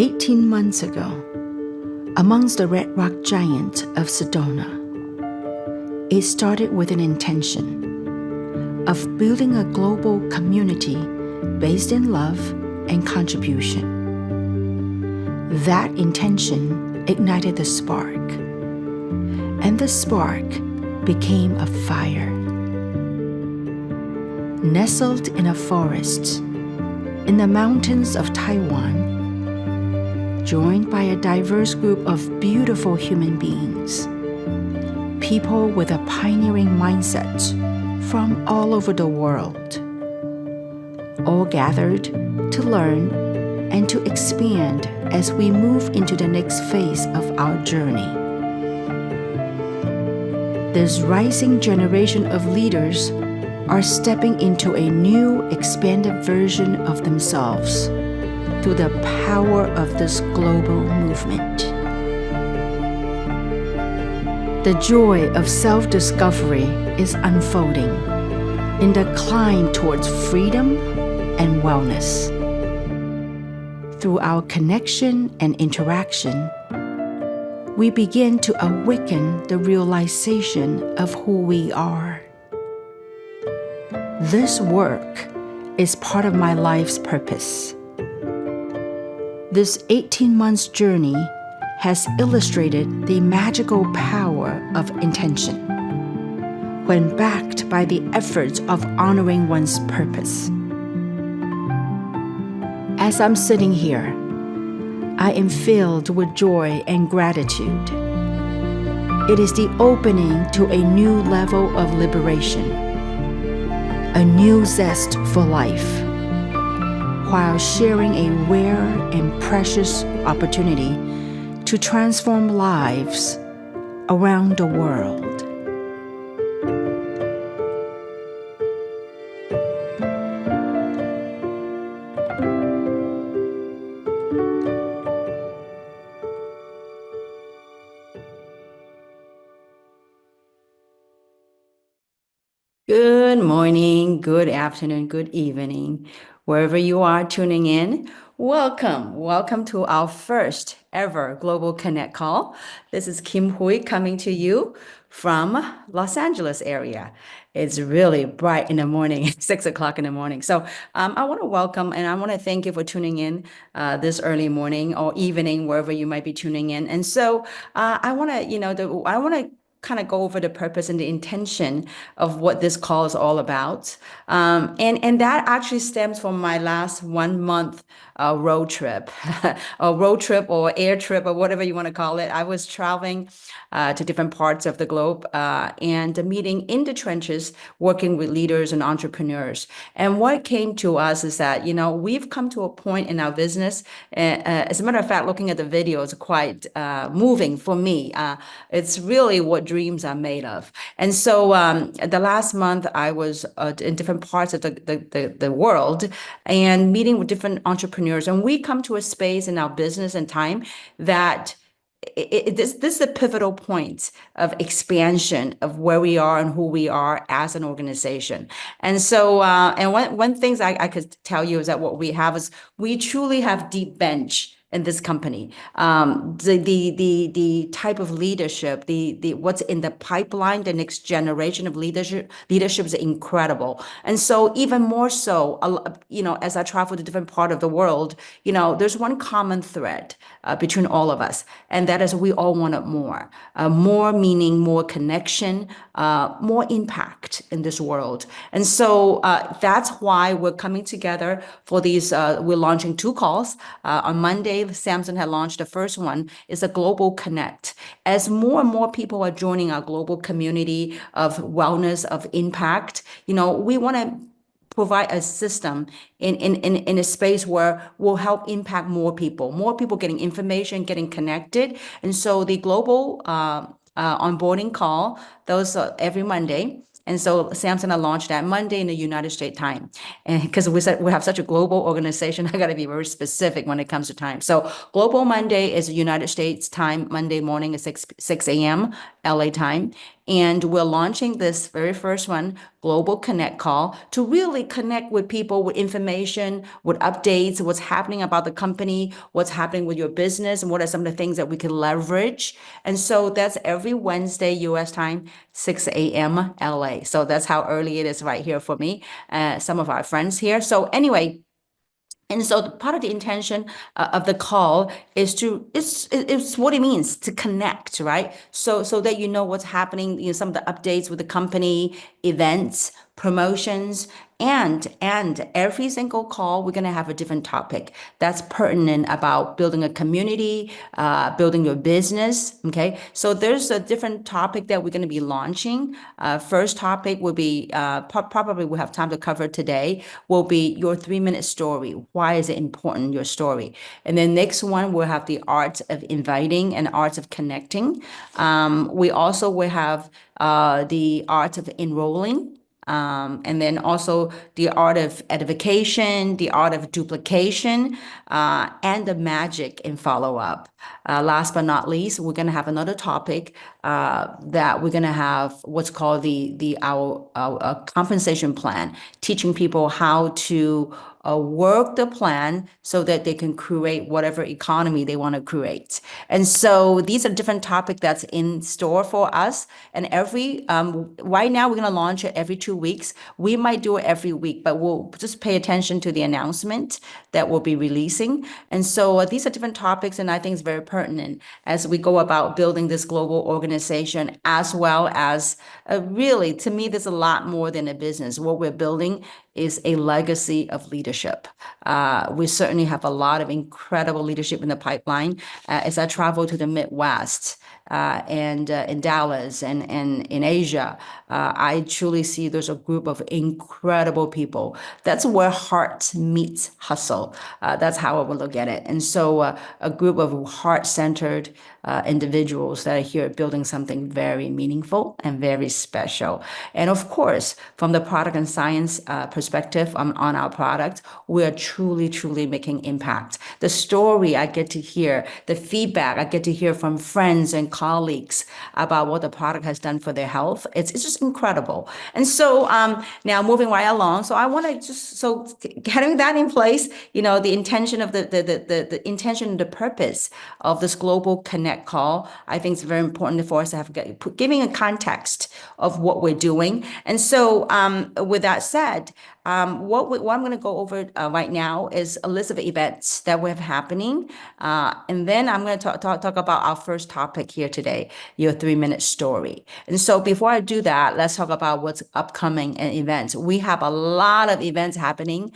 18 months ago, amongst the red rock giants of Sedona, it started with an intention of building a global community based in love and contribution. That intention ignited the spark, and the spark became a fire. Nestled in a forest in the mountains of Taiwan, joined by a diverse group of beautiful human beings, people with a pioneering mindset from all over the world, all gathered to learn and to expand as we move into the next phase of our journey. This rising generation of leaders are stepping into a new, expanded version of themselves through the power of this global movement. The joy of self-discovery is unfolding in the climb towards freedom and wellness. Through our connection and interaction, we begin to awaken the realization of who we are. This work is part of my life's purpose. This 18 months journey has illustrated the magical power of intention when backed by the efforts of honoring one's purpose. As I'm sitting here, I am filled with joy and gratitude. It is the opening to a new level of liberation, a new zest for life, while sharing a rare and precious opportunity to transform lives around the world. Good morning, good afternoon, good evening, wherever you are tuning in. Welcome to our first ever Global Connect call. This is Kim Hui coming to you from Los Angeles area. It's really bright in the morning, 6 o'clock in the morning. So I want to welcome and I want to thank you for tuning in this early morning or evening, wherever you might be tuning in. And so I want to kind of go over the purpose and the intention of what this call is all about. And that actually stems from my last 1 month road trip, or air trip or whatever you want to call it. I was traveling to different parts of the globe and meeting in the trenches, working with leaders and entrepreneurs. And what came to us is that, we've come to a point in our business. As a matter of fact, looking at the video is quite moving for me. It's really what dreams are made of. And so the last month I was in different parts of the world and meeting with different entrepreneurs. And we come to a space in our business and time that this is a pivotal point of expansion of where we are and who we are as an organization. And so, and one things I could tell you is that what we have is we truly have deep bench in this company. The type of leadership, the what's in the pipeline, the next generation of leadership is incredible. And so even more so, as I travel to different part of the world, there's one common thread between all of us, and that is we all wanted more. More meaning more connection, more impact in this world. And so that's why we're coming together for these, we're launching 2 calls. On Monday, Samson had launched the first one, is a Global Connect. As more and more people are joining our global community of wellness, of impact, we want to provide a system in a space where we'll help impact more people getting information, getting connected. And so the global onboarding call, those are every Monday. And so Samson and I launched that Monday in the United States time. And because we said we have such a global organization, I got to be very specific when it comes to time. So Global Monday is United States time, Monday morning at 6 a.m. LA time. And we're launching this very first one, Global Connect Call, to really connect with people with information, with updates, what's happening about the company, what's happening with your business, and what are some of the things that we can leverage. And so that's every Wednesday, US time, 6 a.m. LA. So that's how early it is right here for me, some of our friends here. So anyway, and so part of the intention of the call is to it's what it means to connect, right? So that you know what's happening, some of the updates with the company, events, promotions, and every single call we're going to have a different topic that's pertinent about building a community, building your business. Okay, so there's a different topic that we're going to be launching. First topic will be probably we'll have time to cover today. Will be your 3 minute story. Why is it important? Your story, and then next one we'll have the art of inviting and art of connecting. We also will have the art of enrolling, and then also the art of edification, the art of duplication, and the magic in follow up. Last but not least, we're going to have another topic that we're going to have what's called our compensation plan, teaching people how to work the plan so that they can create whatever economy they want to create. And so these are different topics that's in store for us. And right now we're going to launch it every 2 weeks. We might do it every week, but we'll just pay attention to the announcement that we'll be releasing. And so these are different topics, and I think it's very pertinent as we go about building this global organization, as well as really, to me, there's a lot more than a business. What we're building is a legacy of leadership. We certainly have a lot of incredible leadership in the pipeline. As I travel to the Midwest, and in Dallas and in Asia, I truly see there's a group of incredible people. That's where heart meets hustle. That's how I would look at it. And so a group of heart-centered individuals that are here building something very meaningful and very special. And of course, from the product and science perspective on our product, we are truly, truly making impact. The story I get to hear, the feedback I get to hear from friends and colleagues about what the product has done for their health, it's just incredible. And so now moving right along, so I want to having that in place, the intention of the intention and the purpose of this global connect call, I think it's very important for us to have giving a context of what we're doing. And so with that said, what I'm going to go over right now is a list of events that we have happening. And then I'm going to talk about our first topic here today, your 3 minute story. And so before I do that, let's talk about what's upcoming and events. We have a lot of events happening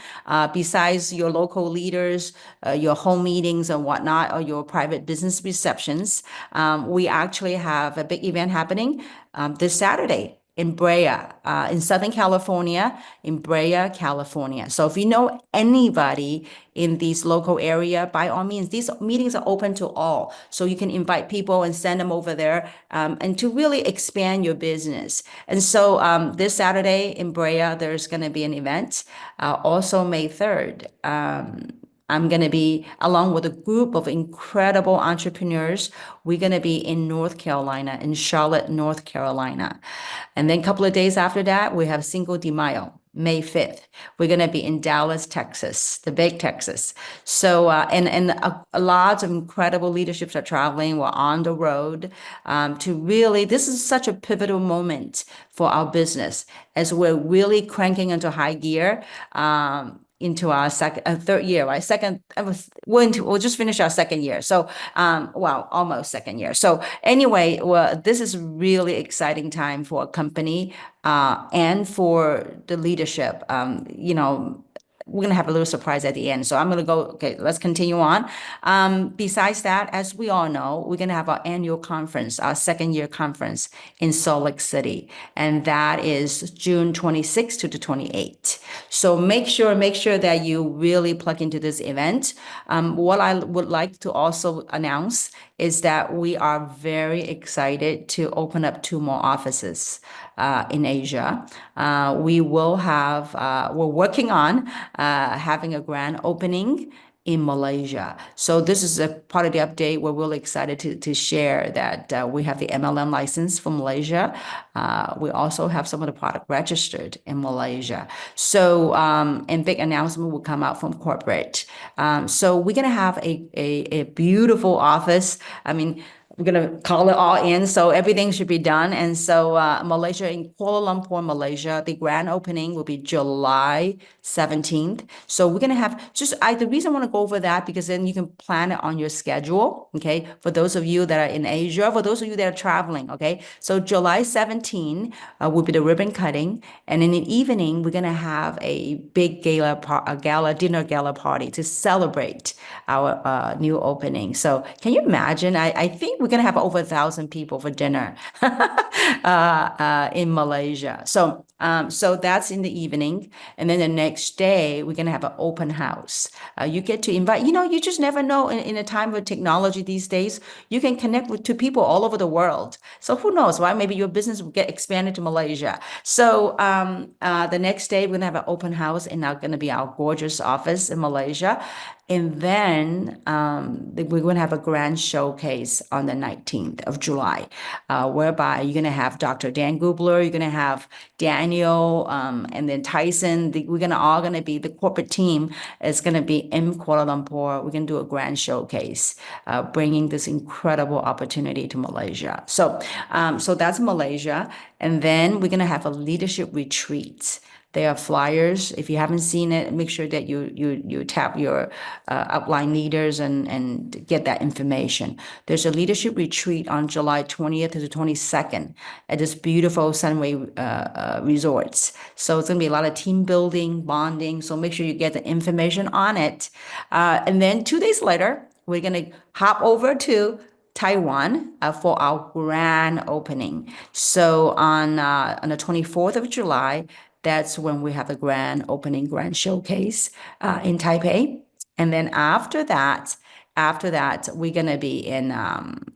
besides your local leaders, your home meetings and whatnot, or your private business receptions. We actually have a big event happening this Saturday in Brea, in Southern California, in Brea, California. So if you know anybody in these local area, by all means, these meetings are open to all. So you can invite people and send them over there, and to really expand your business. And so this Saturday in Brea, there's going to be an event. Also May 3rd. I'm going to be along with a group of incredible entrepreneurs. We're going to be in North Carolina, in Charlotte, North Carolina. And then a couple of days after that, we have Cinco de Mayo, May 5th. We're going to be in Dallas, Texas, the big Texas. So, and a lot of incredible leaderships are traveling. We're on the road to really, this is such a pivotal moment for our business as we're really cranking into high gear. Into our third year, right? We'll just finish our second year. So, well, almost second year. So anyway, well, this is really exciting time for a company, and for the leadership. We're going to have a little surprise at the end. So I'm going to go, okay, let's continue on. Besides that, as we all know, we're going to have our annual conference, our second year conference in Salt Lake City. And that is June 26th to the 28th. So make sure that you really plug into this event. What I would like to also announce is that we are very excited to open up 2 more offices in Asia. We're working on having a grand opening in Malaysia. So this is a part of the update. We're really excited to share that we have the MLM license from Malaysia. We also have some of the product registered in Malaysia. So, and big announcement will come out from corporate. So we're gonna have a beautiful office. I mean, we're gonna call it all in, so everything should be done. And so Malaysia, in Kuala Lumpur, Malaysia, the grand opening will be July 17th. So we're gonna have the reason I want to go over that because then you can plan it on your schedule. Okay, for those of you that are in Asia, for those of you that are traveling. Okay, so July 17 will be the ribbon cutting, and in the evening we're gonna have a big dinner gala party to celebrate our new opening. So can you imagine? I think we're gonna have over 1,000 people for dinner in Malaysia. So that's in the evening, and then the next day we're gonna have an open house. You get to invite. You just never know. In a time of technology these days, you can connect to people all over the world. So who knows, right? Maybe your business will get expanded to Malaysia. So the next day we're gonna have an open house, and now gonna be our gorgeous office in Malaysia. And then we're going to have a grand showcase on the 19th of July, whereby you're going to have Dr. Dan Gubler, you're going to have Daniel, and then Tyson. We're going to all going to be, the corporate team is going to be in Kuala Lumpur. We're going to do a grand showcase, bringing this incredible opportunity to Malaysia. So that's Malaysia. And then we're going to have a leadership retreat. There are flyers. If you haven't seen it, make sure that you tap your upline leaders and get that information. There's a leadership retreat on July 20th to the 22nd at this beautiful Sunway resorts. So it's gonna be a lot of team building, bonding. So make sure you get the information on it. And then 2 days later, we're gonna hop over to Taiwan for our grand opening. So on the 24th of July, that's when we have the grand opening, grand showcase in Taipei. And then after that, we're gonna be in.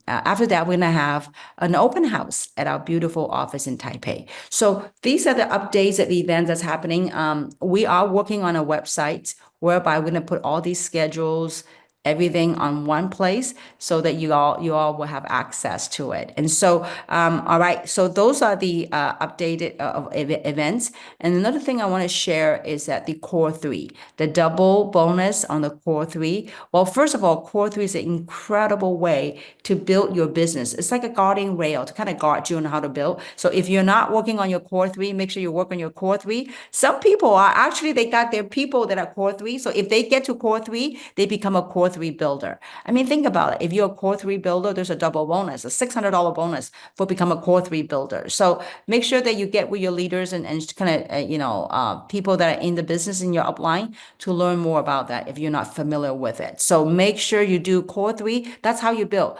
After that, we're gonna have an open house at our beautiful office in Taipei. So these are the updates of the events that's happening. We are working on a website whereby we're gonna put all these schedules, everything on one place so that you all will have access to it. And so all right, so those are the updated events. And another thing I want to share is that the core three, the double bonus on the core three. Well, first of all, core three is an incredible way to build your business. It's like a guardian rail to kind of guard you on how to build. So if you're not working on your core three, make sure you work on your core three. Some people are actually, they got their people that are core three. So if they get to core three, they become a core three builder. I mean, think about it. If you're a core three builder, there's a double bonus, a $600 bonus for become a core three builder. So make sure that you get with your leaders and kind of, people that are in the business in your upline to learn more about that if you're not familiar with it. So make sure you do core three. That's how you build.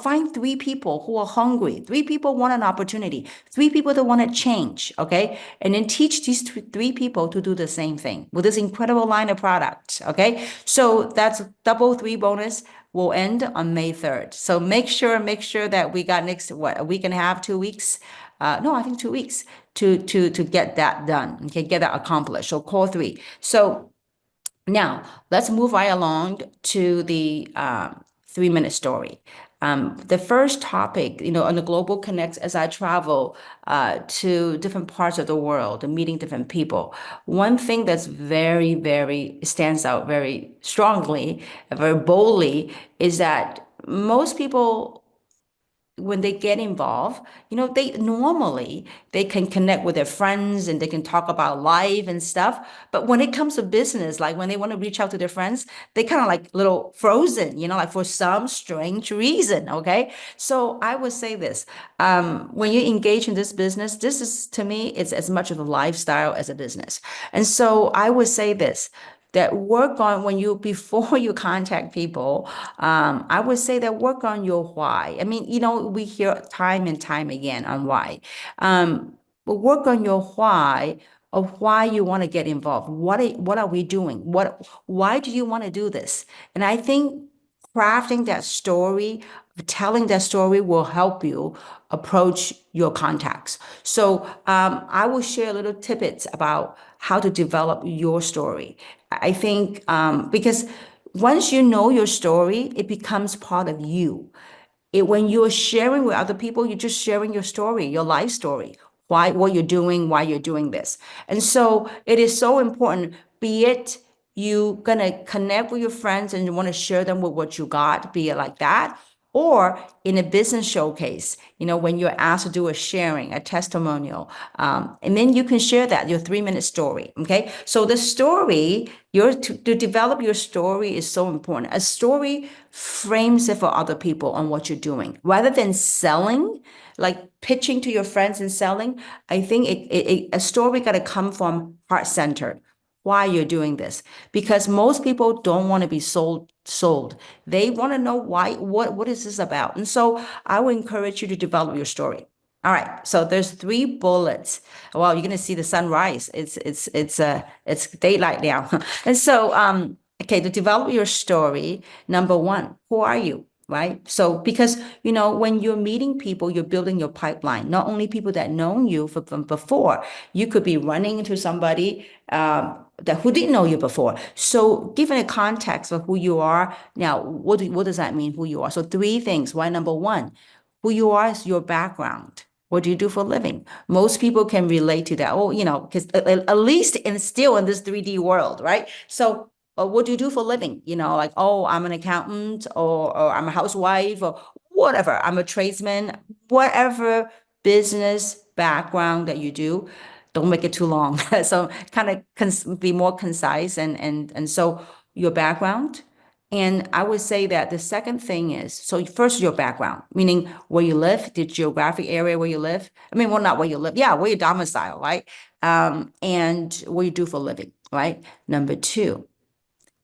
Find 3 people who are hungry. 3 people want an opportunity. 3 people that want to change. Okay. And then teach these 3 people to do the same thing with this incredible line of products. Okay. So that's double three bonus will end on May 3rd. So make sure that we got next, a week and a half, 2 weeks. No, I think 2 weeks to get that done. Okay. Get that accomplished. So core three. So now, let's move right along to the 3-minute story. The first topic, on the Global Connects, as I travel to different parts of the world and meeting different people, one thing that's very, very stands out very strongly, very boldly, is that most people, when they get involved, they can connect with their friends and they can talk about life and stuff. But when it comes to business, like when they want to reach out to their friends, they kind of like little frozen, like for some strange reason. Okay. So I would say this, when you engage in this business, this is, to me, it's as much of a lifestyle as a business. And so I would say this, that work on before you contact people, I would say that work on your why. I mean, we hear time and time again on why. But work on your why of why you want to get involved. What are we doing? Why do you want to do this? And I think crafting that story, telling that story will help you approach your contacts. So I will share little tidbits about how to develop your story. I think because once you know your story, it becomes part of you. When you're sharing with other people, you're just sharing your story, your life story, why, what you're doing, why you're doing this. And so it is so important, be it you gonna connect with your friends and you want to share them with what you got, be it like that, or in a business showcase, when you're asked to do a sharing, a testimonial, and then you can share that, your 3-minute story. Okay. So the story, to develop your story is so important. A story frames it for other people on what you're doing rather than selling, like pitching to your friends and selling. I think a story got to come from heart centered why you're doing this, because most people don't want to be sold. They want to know why, what is this about. And so I would encourage you to develop your story. All right, so there's 3 bullets. Well, you're gonna see the sunrise. It's daylight now. And so okay, to develop your story, number one, who are you? Right. So because when you're meeting people, you're building your pipeline, not only people that know you from before. You could be running into somebody that who didn't know you before. So given a context of who you are, now what does that mean, who you are? So 3 things. Why? Number one, who you are is your background. What do you do for a living? Most people can relate to that. Oh, because at least still in this 3D world, right? So what do you do for a living? Like, oh, I'm an accountant, or I'm a housewife, or whatever. I'm a tradesman, whatever business background that you do, don't make it too long. So kind of be more concise, and so your background. And I would say that the second thing is, so first your background, meaning where you live, the geographic area where you live. I mean, well, not where you live. Yeah, where you domicile, right? And what you do for a living, right? Number two,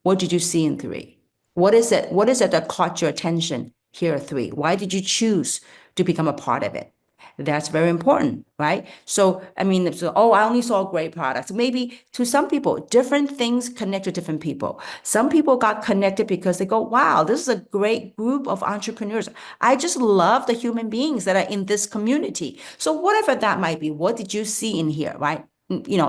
what did you see in 3? What is it? What is it that caught your attention here at 3? Why did you choose to become a part of it? That's very important, right? So, I mean, so, oh, I only saw great products. Maybe to some people, different things connect to different people. Some people got connected because they go, wow, this is a great group of entrepreneurs. I just love the human beings that are in this community. So, whatever that might be, what did you see in here, right?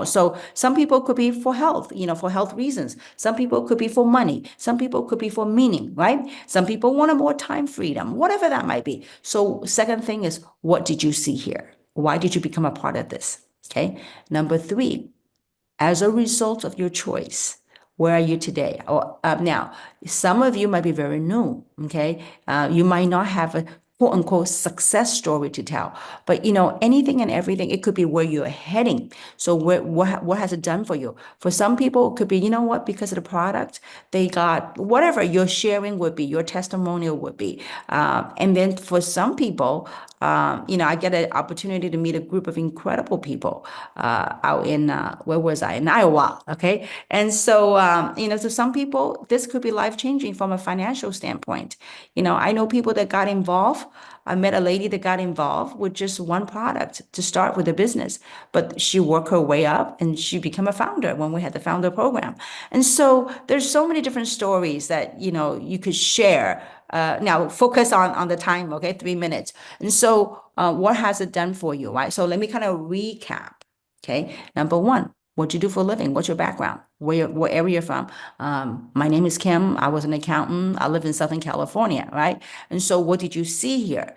So some people could be for health, for health reasons. Some people could be for money. Some people could be for meaning, right? Some people want a more time freedom, whatever that might be. So second thing is, what did you see here? Why did you become a part of this? Okay. Number 3, as a result of your choice, where are you today? Or now, some of you might be very new. Okay, you might not have a quote unquote success story to tell, but anything and everything. It could be where you're heading. So what has it done for you? For some people, it could be what, because of the product they got, whatever your sharing would be, your testimonial would be, and then for some people, I get an opportunity to meet a group of incredible people out in where was I? In Iowa. Okay, and so to some people, this could be life changing from a financial standpoint. I know people that got involved. I met a lady that got involved with just one product to start with a business, but she worked her way up and she became a founder when we had the founder program. And so there's so many different stories that you could share. Now focus on the time, okay, 3 minutes. And so what has it done for you, right? So let me kind of recap. Okay, number one, what you do for a living? What's your background? What area you're from? My name is Kim. I was an accountant. I live in Southern California, right? And so, what did you see here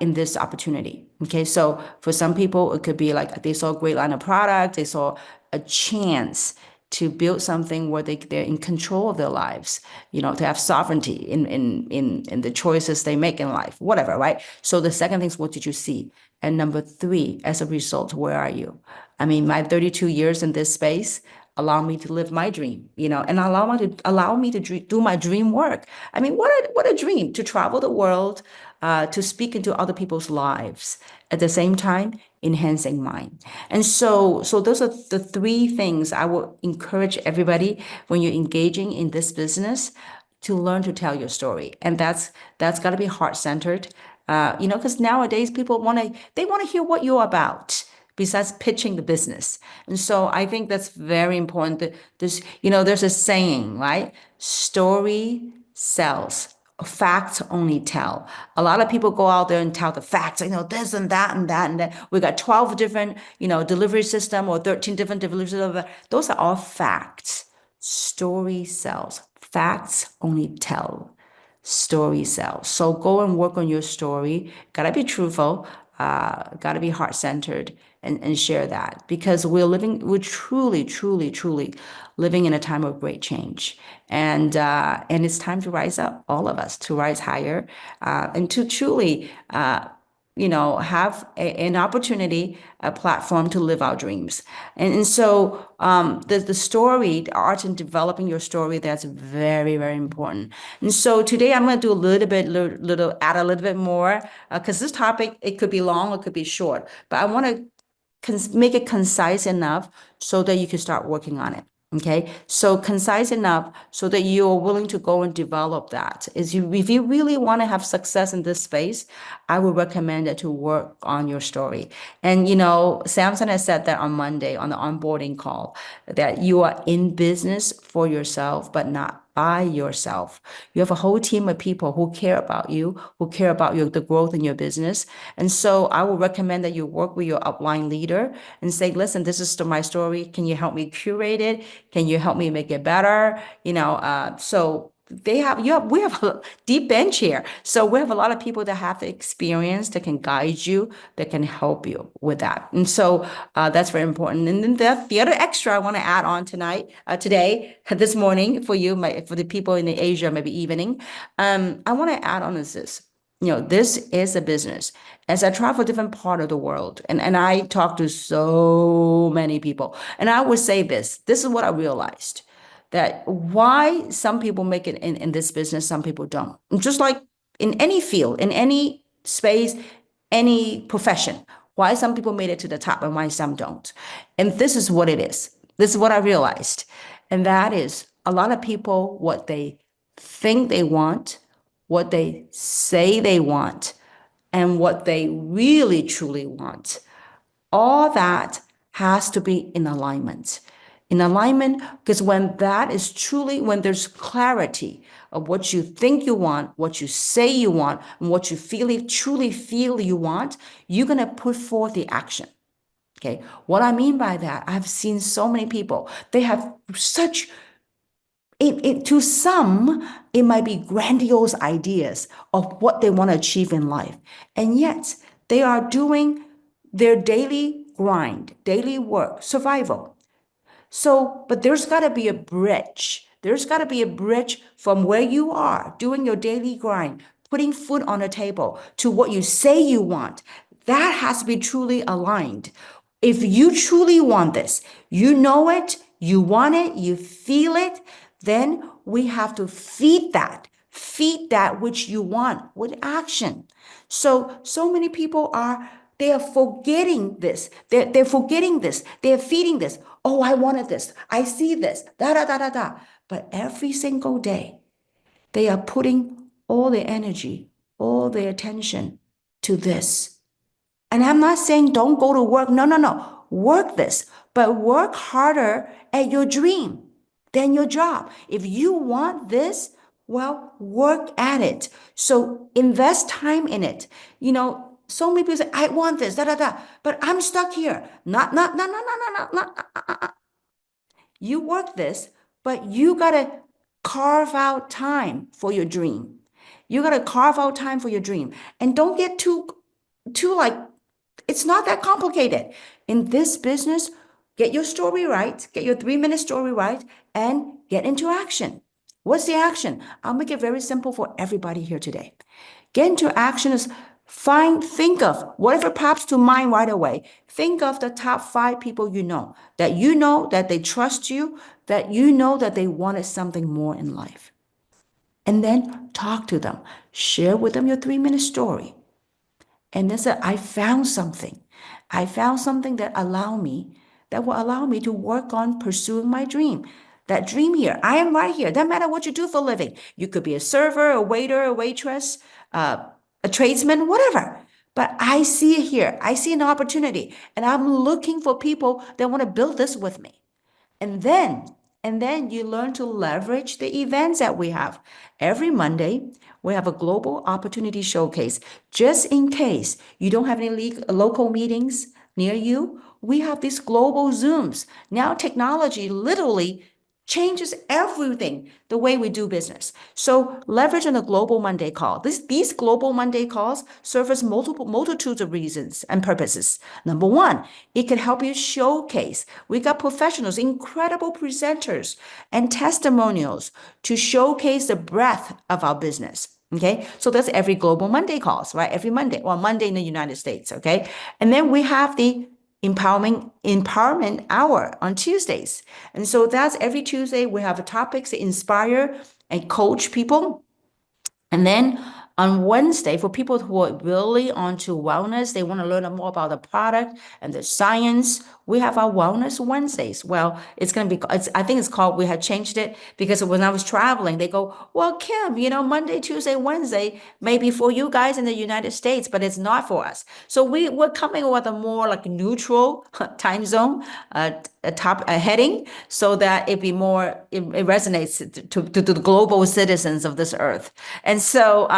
in this opportunity? Okay, so for some people, it could be like they saw a great line of product. They saw a chance to build something where they're in control of their lives, to have sovereignty in the choices they make in life, whatever, right? So the second thing is, what did you see? And number 3, as a result, where are you? I mean, my 32 years in this space allow me to live my dream, and allow me to do my dream work. I mean, what a dream to travel the world, to speak into other people's lives at the same time enhancing mine. And so those are the 3 things I would encourage everybody when you're engaging in this business, to learn to tell your story. And that's got to be heart centered. Because nowadays people want to hear what you're about besides pitching the business. And so I think that's very important. There's a saying, right? Story sells. Facts only tell. A lot of people go out there and tell the facts, this and that and that and that. We got 12 different, delivery system, or 13 different delivery systems. Those are all facts. Story sells. Facts only tell, story sells. So go and work on your story. Gotta be truthful, gotta be heart-centered and share that because we're truly, truly, truly living in a time of great change. And it's time to rise up, all of us, to rise higher, and to truly have an opportunity, a platform to live our dreams. And so the story, the art in developing your story, that's very, very important. And so today I'm going to do a little bit, add a little bit more, because this topic, it could be long, it could be short, but I want to make it concise enough so that you can start working on it. Okay, so concise enough so that you're willing to go and develop that. If you really want to have success in this space, I would recommend that to work on your story. And Samson has said that on Monday on the onboarding call that you are in business for yourself, but not by yourself. You have a whole team of people who care about you, who care about the growth in your business. And so I would recommend that you work with your upline leader and say, listen, this is my story. Can you help me curate it? Can you help me make it better? So we have a deep bench here. So we have a lot of people that have the experience that can guide you, that can help you with that. And so that's very important. And then the other extra I want to add on today, this morning for you, for the people in the Asia, maybe evening, I want to add on is this. This is a business. As I travel different part of the world, and I talk to so many people, and I would say this is what I realized that why some people make it in this business, some people don't. Just like in any field, in any space, any profession, why some people made it to the top and why some don't. And this is what it is. This is what I realized. And that is a lot of people, what they think they want, what they say they want, and what they really truly want, all that has to be in alignment. In alignment, because when there's clarity of what you think you want, what you say you want, and what you truly feel you want, you're going to put forth the action. Okay. What I mean by that, I've seen so many people, they have such to some, it might be grandiose ideas of what they want to achieve in life. And yet they are doing their daily grind, daily work, survival. So, but there's got to be a bridge. There's got to be a bridge from where you are doing your daily grind, putting food on the table to what you say you want. That has to be truly aligned. If you truly want this, you know it, you want it, you feel it, then we have to feed that which you want with action. So many people they are forgetting this. They're forgetting this. They're feeding this. Oh, I wanted this. I see this. Da da da da da. But every single day, they are putting all their energy, all their attention to this. And I'm not saying don't go to work. No, no, no. Work this, but work harder at your dream than your job. If you want this, well, work at it. So invest time in it. So many people say, I want this, da, da, da, but I'm stuck here. Not, not, not, not, not, not, not. You work this, but you got to carve out time for your dream. You got to carve out time for your dream. And don't get too like, it's not that complicated. In this business, get your story right, get your 3-minute story right, and get into action. What's the action? I'll make it very simple for everybody here today. Get into action is think of whatever pops to mind right away. Think of the top 5 people you know that they trust you, that you know that they wanted something more in life. And then talk to them. Share with them your 3-minute story. And then say, I found something. I found something that will allow me to work on pursuing my dream. That dream here, I am right here. Doesn't matter what you do for a living. You could be a server, a waiter, a waitress, a tradesman, whatever. But I see it here. I see an opportunity, and I'm looking for people that want to build this with me. And then you learn to leverage the events that we have. Every Monday, we have a global opportunity showcase. Just in case you don't have any local meetings near you, we have these global Zooms. Now technology literally changes everything the way we do business. So leverage on the Global Monday call. These Global Monday calls serve as multitudes of reasons and purposes. Number one, it can help you showcase. We got professionals, incredible presenters, and testimonials to showcase the breadth of our business. Okay, so that's every Global Monday calls, right? Every Monday, or Monday in the United States. Okay, and then we have the empowerment hour on Tuesdays. And so that's every Tuesday we have topics to inspire and coach people. And then on Wednesday, for people who are really onto wellness, they want to learn more about the product and the science. We have our Wellness Wednesdays. Well, it's going to be, I think it's called, we had changed it because when I was traveling, they go, well, Kim, Monday, Tuesday, Wednesday, maybe for you guys in the United States, but it's not for us. So we're coming with a more like neutral time zone, a heading so that it resonates to the global citizens of this earth. And so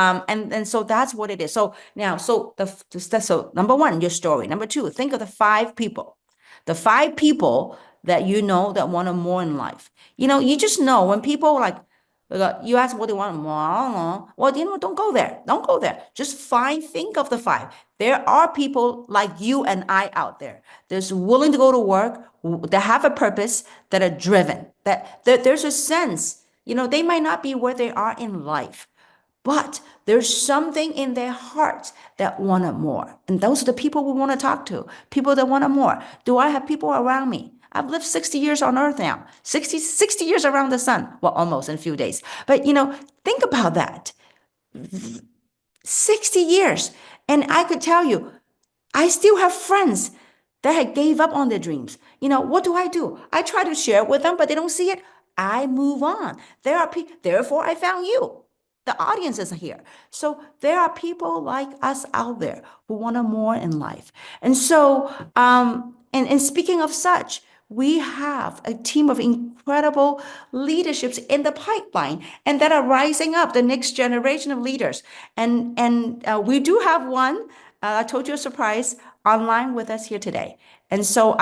that's what it is. So now, so number one, your story. Number two, think of the five people that you know that want more in life. You just know when people like, you ask what they want more. I don't know. Well, don't go there. Don't go there. Just think of the five. There are people like you and I out there that's willing to go to work, that have a purpose, that are driven, that there's a sense, they might not be where they are in life, but there's something in their hearts that want more. And those are the people we want to talk to, people that want more. Do I have people around me? I've lived 60 years on earth now, 60 years around the sun. Well, almost in a few days. But, think about that. 60 years. And I could tell you, I still have friends that had gave up on their dreams. What do? I try to share it with them, but they don't see it. I move on. Therefore, I found you. The audience is here. So there are people like us out there who want more in life. And so, and speaking of such, we have a team of incredible leaderships in the pipeline and that are rising up, the next generation of leaders. And we do have one, I told you a surprise, online with us here today. And so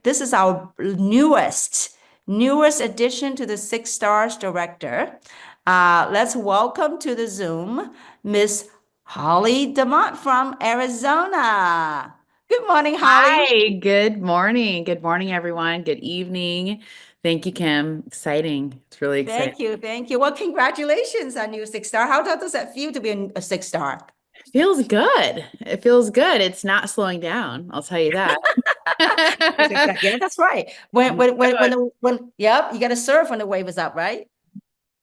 this is our newest addition to the Six Stars Director. Let's welcome to the Zoom, Miss Holly Demott from Arizona. Good morning, Holly. Hi, good morning. Good morning, everyone. Good evening. Thank you, Kim. Exciting. It's really exciting. Thank you. Thank you. Well, congratulations on your six star. How does that feel to be a six star? It feels good. It feels good. It's not slowing down. I'll tell you that. That's exactly. Yeah, that's right. Yep, you got to surf when the wave is up, right?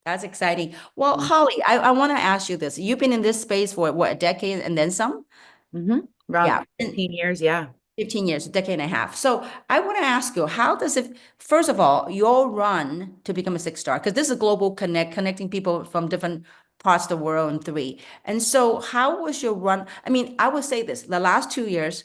That's exciting. Well, Holly, I want to ask you this. You've been in this space for what, a decade and then some? Mm-hmm. Around Yeah. 15 years. Yeah. 15 years, a decade and a half. So I want to ask you, how does it, first of all, your run to become a six star, because this is a global connecting people from different parts of the world in three. And so how was your run? I mean, I would say this, the last 2 years,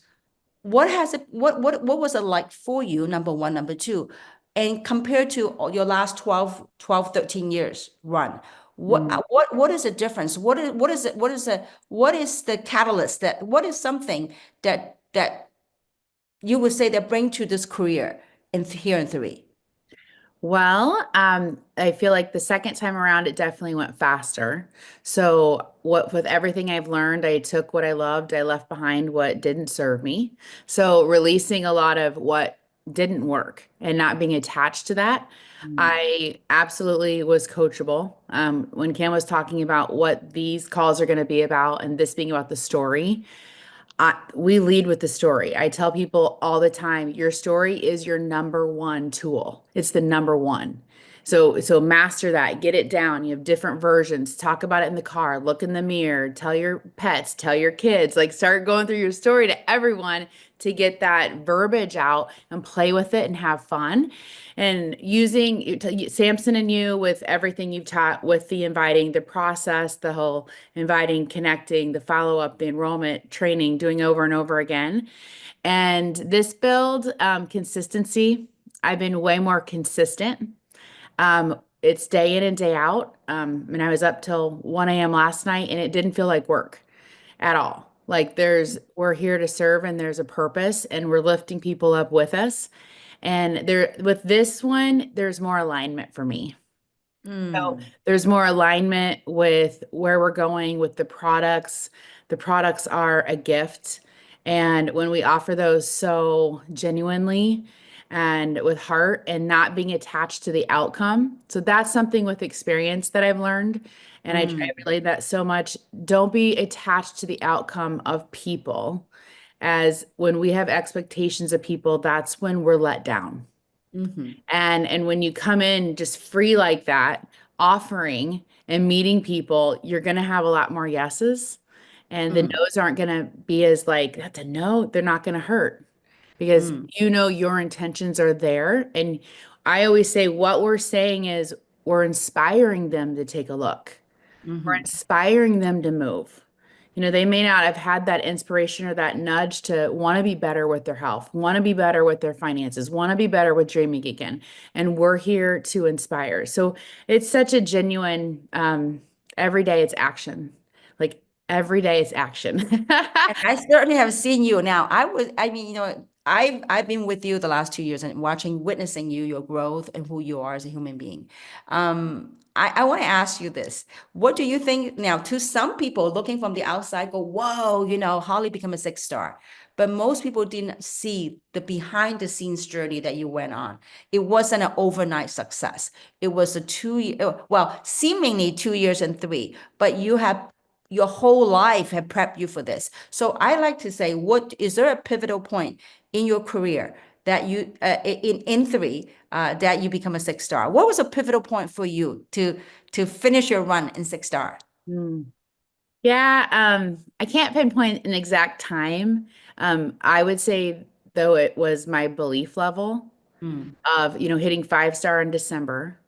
what was it like for you, number one, number two, and compared to your last 13 years run, Mhm. what is the difference? What is the catalyst what is something that you would say that bring to this career here in three? Well, I feel like the second time around, it definitely went faster. So, with everything I've learned, I took what I loved, I left behind what didn't serve me. So, releasing a lot of what didn't work and not being attached to that. Mm. I absolutely was coachable. When Cam was talking about what these calls are going to be about and this being about the story, we lead with the story. I tell people all the time, your story is your number one tool. It's the number one. So master that, get it down. You have different versions. Talk about it in the car, look in the mirror, tell your pets, tell your kids, like start going through your story to everyone to get that verbiage out and play with it and have fun. And using Samson and you with everything you've taught with the inviting, the process, the whole inviting, connecting, the follow up, the enrollment, training, doing over and over again. And this build, consistency, I've been way more consistent. It's day in and day out. And I was up till 1 a.m. last night and it didn't feel like work at all. Like we're here to serve and there's a purpose and we're lifting people up with us. And there with this one, there's more alignment for me. So Mm, there's more alignment with where we're going with the products. The products are a gift. And when we offer those so genuinely and with heart and not being attached to the outcome. So that's something with experience that I've learned. And I try to mm, relay that so much. Don't be attached to the outcome of people, as when we have expectations of people, that's when we're let down. mm-hmm, And when you come in just free like that, offering and meeting people, you're going to have a lot more yeses. And the mm, no's aren't going to be as like, that's a no, they're not going to hurt because mm, you know your intentions are there. And I always say what we're saying is we're inspiring them to take a look. We're mm-hmm, inspiring them to move. They may not have had that inspiration or that nudge to want to be better with their health, want to be better with their finances, want to be better with dreaming again. And we're here to inspire. So it's such a genuine, every day it's action. Like every day it's action. And I certainly have seen you now. I mean, I've been with you the last 2 years and witnessing you, your growth and who you are as a human being. I want to ask you this. What do you think now? To some people looking from the outside, go, whoa, Holly become a six star. But most people didn't see the behind the scenes journey that you went on. It wasn't an overnight success. It was a 2 year, well, seemingly 2 years and three, but you have your whole life have prepped you for this. So I like to say, what is there a pivotal point in your career that you in three that you become a six star? What was a pivotal point for you to finish your run in six star? Hmm. Yeah, I can't pinpoint an exact time. I would say though it was my belief level Mm, of, hitting 5 star in December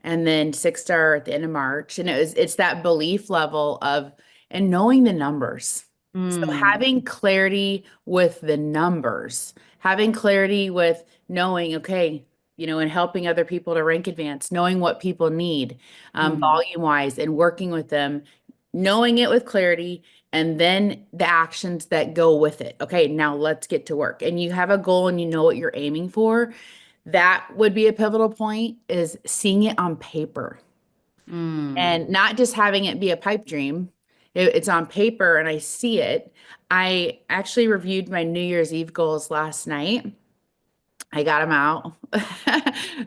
and then 6 star at the end of March. And it's that belief level of and knowing the numbers. So mm, having clarity with the numbers, having clarity with knowing, okay, and helping other people to rank advance, knowing what people need, mm, volume wise, and working with them, knowing it with clarity, and then the actions that go with it. Okay, now let's get to work. And you have a goal and you know what you're aiming for. That would be a pivotal point is seeing it on paper mm, and not just having it be a pipe dream. It's on paper and I see it. I actually reviewed my New Year's Eve goals last night. I got them out.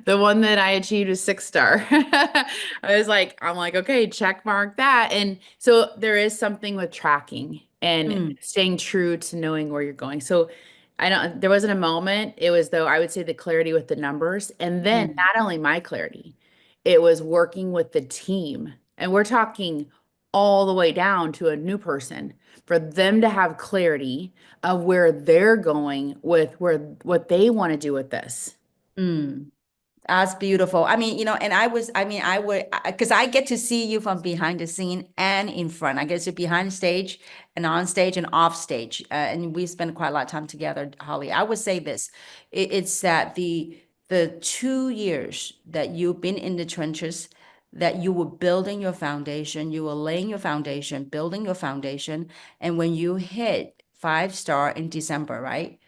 The one that I achieved was 6 star. I'm like, okay, check mark that. And so there is something with tracking and mm, staying true to knowing where you're going. So there wasn't a moment. It was though, I would say the clarity with the numbers. And then mm, not only my clarity, it was working with the team. And we're talking all the way down to a new person for them to have clarity of where they're going with where what they want to do with this. mm. That's beautiful. I mean, and I would, because I get to see you from behind the scene and in front. I get to behind stage and on stage and off stage. And we spend quite a lot of time together, Holly. I would say this, it's that the 2 years that you've been in the trenches, that you were building your foundation, you were laying your foundation, building your foundation. And when you hit 5 star in December, right?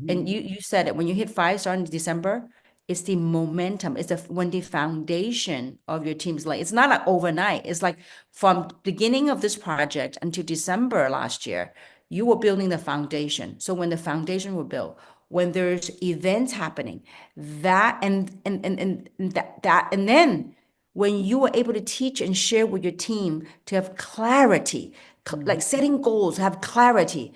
And Mhm. you said it when you hit 5 star in December, it's the momentum. It's when the foundation of your team's like it's not like overnight. It's like from beginning of this project until December last year, you were building the foundation. So when the foundation were built, when there's events happening, that and that and then when you were able to teach and share with your team to have clarity, like Mhm. setting goals, have clarity,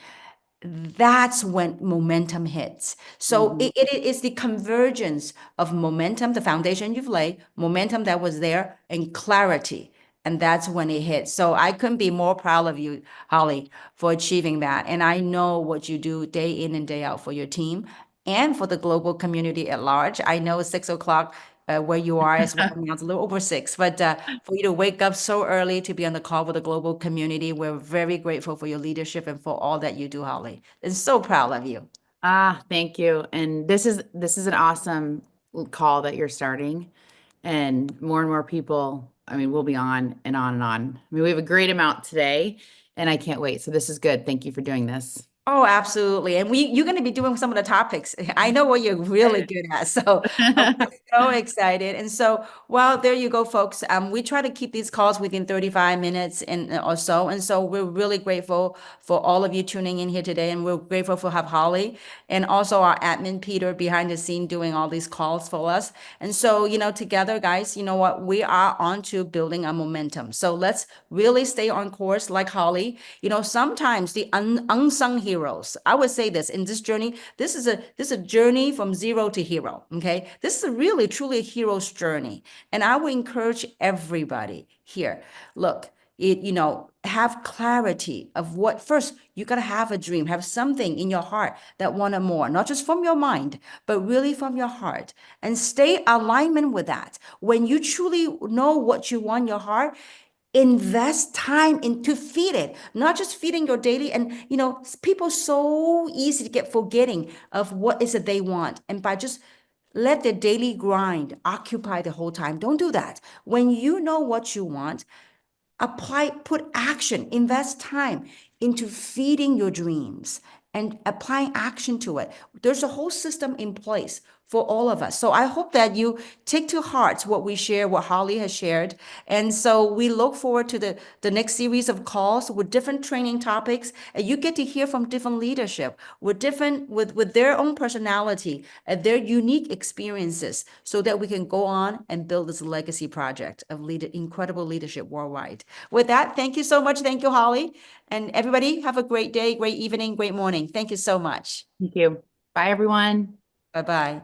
that's when momentum hits. So Mhm. it is the convergence of momentum, the foundation you've laid, momentum that was there, and clarity. And that's when it hits. So I couldn't be more proud of you, Holly, for achieving that. And I know what you do day in and day out for your team and for the global community at large. I know it's 6 o'clock where you are as well. Now it's a little over six, but for you to wake up so early to be on the call with the global community, we're very grateful for your leadership and for all that you do, Holly. And so proud of you. Thank you. And this is an awesome call that you're starting. And more people, I mean, we'll be on and on and on. I mean, we have a great amount today, and I can't wait. So this is good. Thank you for doing this. Oh, absolutely. And you're going to be doing some of the topics. I know what you're really good at. So we're so excited. And so, well, there you go, folks. We try to keep these calls within 35 minutes and or so. And so we're really grateful for all of you tuning in here today. And we're grateful for have Holly and also our admin Peter behind the scene doing all these calls for us. And so, together, guys, you know what? We are on to building a momentum. So let's really stay on course like Holly. Sometimes the unsung heroes, I would say this in this journey, this is a journey from zero to hero. Okay. This is a really truly a hero's journey. And I would encourage everybody here. Look, have clarity of what first you got to have a dream, have something in your heart that wanted more, not just from your mind, but really from your heart, and stay alignment with that. When you truly know what you want in your heart, invest time into feed it, not just feeding your daily. And people so easy to get forgetting of what is it they want, and by just let their daily grind occupy the whole time. Don't do that. When you know what you want, put action, invest time into feeding your dreams and applying action to it. There's a whole system in place for all of us. So I hope that you take to heart what we share, what Holly has shared. And so we look forward to the next series of calls with different training topics. And you get to hear from different leadership with with their own personality and their unique experiences so that we can go on and build this legacy project of incredible leadership worldwide. With that, thank you so much. Thank you, Holly. And everybody, have a great day, great evening, great morning. Thank you so much. Thank you. Bye, everyone. Bye bye.